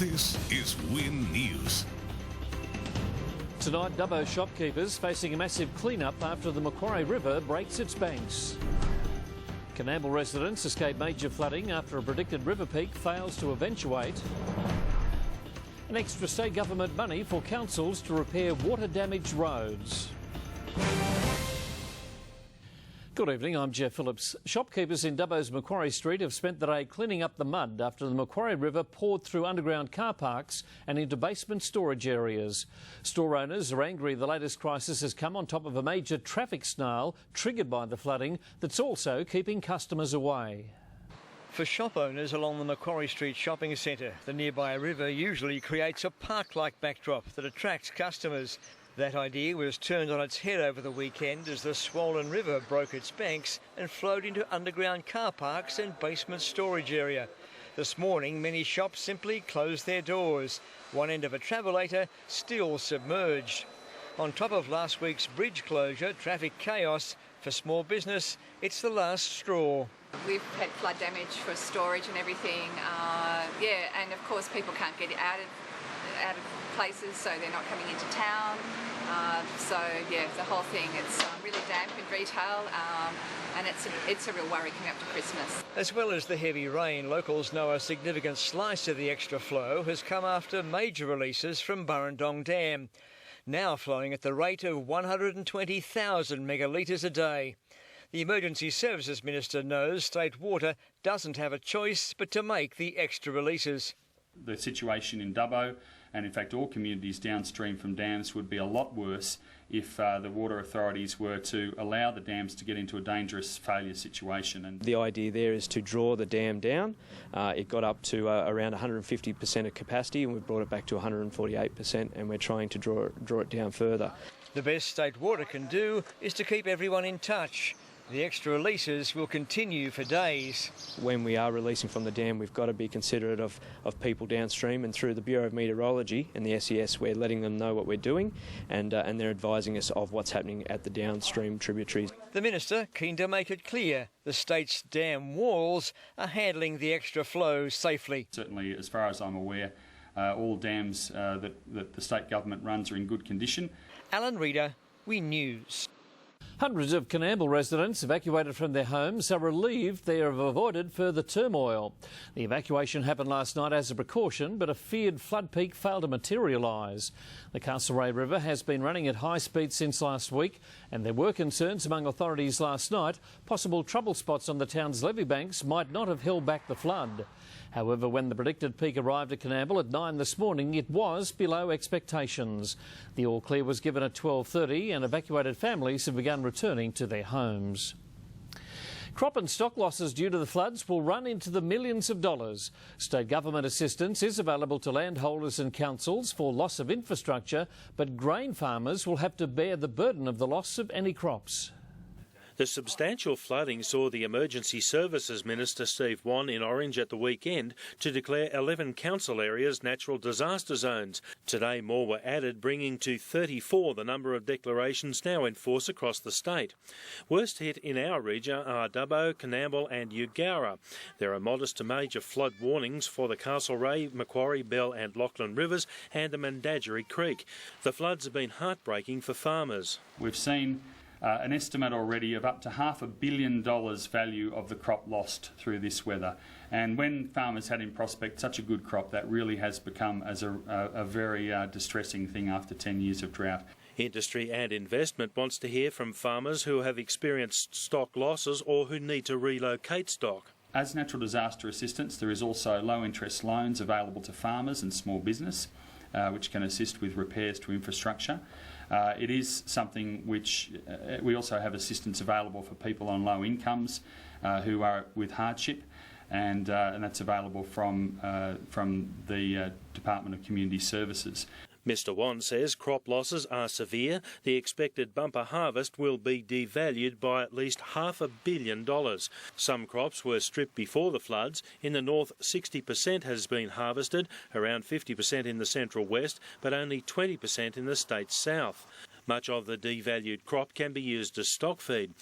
This is Win News. Tonight, Dubbo shopkeepers facing a massive clean-up after the Macquarie River breaks its banks. Coonamble residents escape major flooding after a predicted river peak fails to eventuate. And extra state government money for councils to repair water-damaged roads. Good evening, I'm Jeff Phillips. Shopkeepers in Dubbo's Macquarie Street have spent the day cleaning up the mud after the Macquarie River poured through underground car parks and into basement storage areas. Store owners are angry the latest crisis has come on top of a major traffic snarl triggered by the flooding that's also keeping customers away. For shop owners along the Macquarie Street shopping centre, the nearby river usually creates a park-like backdrop that attracts customers. That idea was turned on its head over the weekend as the swollen river broke its banks and flowed into underground car parks and basement storage area. This morning, many shops simply closed their doors. One end of a travelator still submerged. On top of last week's bridge closure, traffic chaos, for small business, it's the last straw. We've had flood damage for storage and everything, and of course people can't get out of places, so they're not coming into town. The whole thing, it's really damp in retail, and it's a real worry coming up to Christmas. As well as the heavy rain, locals know a significant slice of the extra flow has come after major releases from Burrendong Dam, now flowing at the rate of 120,000 megalitres a day. The Emergency Services Minister knows State Water doesn't have a choice but to make the extra releases. The situation in Dubbo, and in fact all communities downstream from dams, would be a lot worse if the water authorities were to allow the dams to get into a dangerous failure situation. And the idea there is to draw the dam down. It got up to around 150% of capacity, and we've brought it back to 148%, and we're trying to draw it down further. The best State Water can do is to keep everyone in touch. The extra releases will continue for days. When we are releasing from the dam, we've got to be considerate of people downstream, and through the Bureau of Meteorology and the SES, we're letting them know what we're doing, and they're advising us of what's happening at the downstream tributaries. The Minister keen to make it clear the state's dam walls are handling the extra flow safely. Certainly, as far as I'm aware, all dams that the state government runs are in good condition. Alan Reader, Win News. Hundreds of Coonamble residents evacuated from their homes are relieved they have avoided further turmoil. The evacuation happened last night as a precaution, but a feared flood peak failed to materialise. The Castlereagh River has been running at high speed since last week, and there were concerns among authorities last night possible trouble spots on the town's levee banks might not have held back the flood. However, when the predicted peak arrived at Coonamble at 9 this morning, it was below expectations. The all clear was given at 12:30 and evacuated families have begun returning to their homes. Crop and stock losses due to the floods will run into the millions of dollars. State government assistance is available to landholders and councils for loss of infrastructure, but grain farmers will have to bear the burden of the loss of any crops. The substantial flooding saw the Emergency Services Minister Steve Wan in Orange at the weekend to declare 11 council areas natural disaster zones. Today more were added, bringing to 34 the number of declarations now in force across the state. Worst hit in our region are Dubbo, Coonamble and Eugowra. There are modest to major flood warnings for the Castlereagh, Macquarie, Bell and Lachlan rivers and the Mandagery Creek. The floods have been heartbreaking for farmers. We've seen an estimate already of up to $500 million value of the crop lost through this weather. And when farmers had in prospect such a good crop, that really has become as a very distressing thing after 10 years of drought. Industry and Investment wants to hear from farmers who have experienced stock losses or who need to relocate stock. As natural disaster assistance, there is also low interest loans available to farmers and small business, which can assist with repairs to infrastructure. It is something which we also have assistance available for people on low incomes who are with hardship, and that's available from the Department of Community Services. Mr Wan says crop losses are severe. The expected bumper harvest will be devalued by at least $500 million. Some crops were stripped before the floods. In the north, 60% has been harvested, around 50% in the central west, but only 20% in the state's south. Much of the devalued crop can be used as stock feed.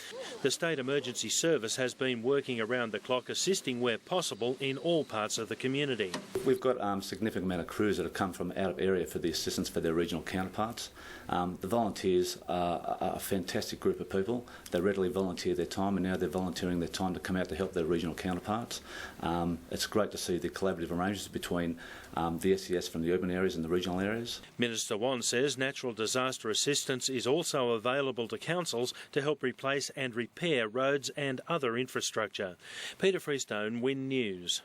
The State Emergency Service has been working around the clock, assisting where possible in all parts of the community. We've got a significant amount of crews that have come from out of area for the assistance for their regional counterparts. The volunteers are a fantastic group of people. They readily volunteer their time, and now they're volunteering their time to come out to help their regional counterparts. It's great to see the collaborative arrangements between the SES from the urban areas and the regional areas. Minister Wan says natural disaster assistance is also available to councils to help replace and repair roads and other infrastructure. Peter Freestone, WIN News.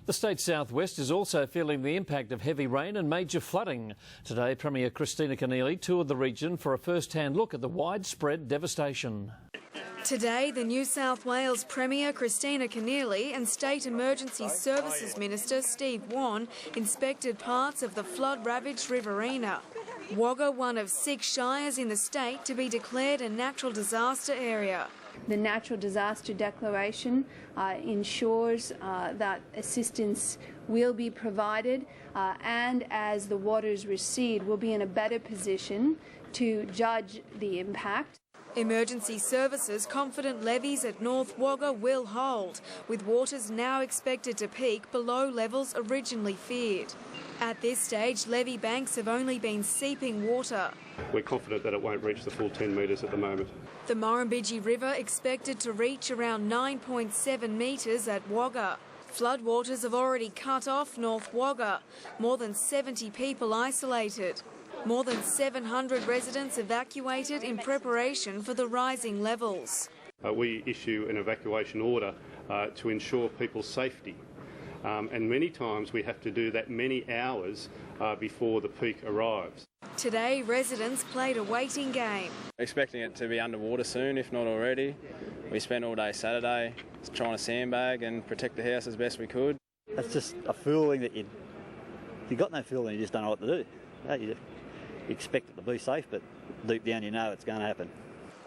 The state's southwest is also feeling the impact of heavy rain and major flooding. Today, Premier Kristina Keneally toured the region for a first-hand look at the widespread devastation. Today, the New South Wales Premier Kristina Keneally and State Emergency Services Minister Steve Wan inspected parts of the flood-ravaged Riverina. Wagga, one of 6 shires in the state to be declared a natural disaster area. The natural disaster declaration ensures that assistance will be provided, and as the waters recede, we'll be in a better position to judge the impact. Emergency Services confident levees at North Wagga will hold, with waters now expected to peak below levels originally feared. At this stage, levee banks have only been seeping water. We're confident that it won't reach the full 10 metres at the moment. The Murrumbidgee River expected to reach around 9.7 metres at Wagga. Floodwaters have already cut off North Wagga. More than 70 people isolated. More than 700 residents evacuated in preparation for the rising levels. We issue an evacuation order to ensure people's safety. And many times we have to do that many hours before the peak arrives. Today, residents played a waiting game. Expecting it to be underwater soon, if not already. We spent all day Saturday trying to sandbag and protect the house as best we could. It's just a feeling that you've got no feeling, you just don't know what to do. You expect it to be safe, but deep down you know it's going to happen.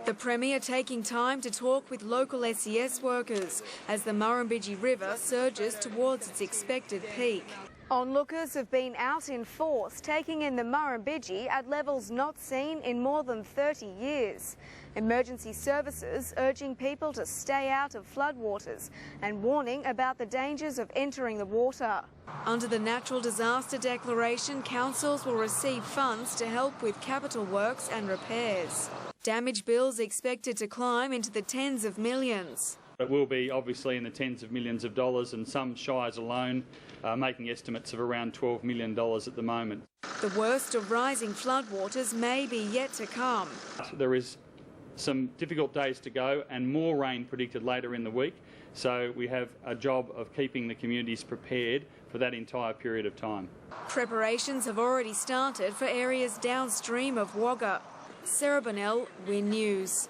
The Premier taking time to talk with local SES workers as the Murrumbidgee River surges towards its expected peak. Onlookers have been out in force, taking in the Murrumbidgee at levels not seen in more than 30 years. Emergency services urging people to stay out of floodwaters and warning about the dangers of entering the water. Under the Natural Disaster Declaration, councils will receive funds to help with capital works and repairs. Damage bills expected to climb into the tens of millions. It will be obviously in the tens of millions of dollars, and some shires alone are making estimates of around $12 million at the moment. The worst of rising floodwaters may be yet to come. There is some difficult days to go and more rain predicted later in the week, so we have a job of keeping the communities prepared for that entire period of time. Preparations have already started for areas downstream of Wagga. Sarah Bonnell, WIN News.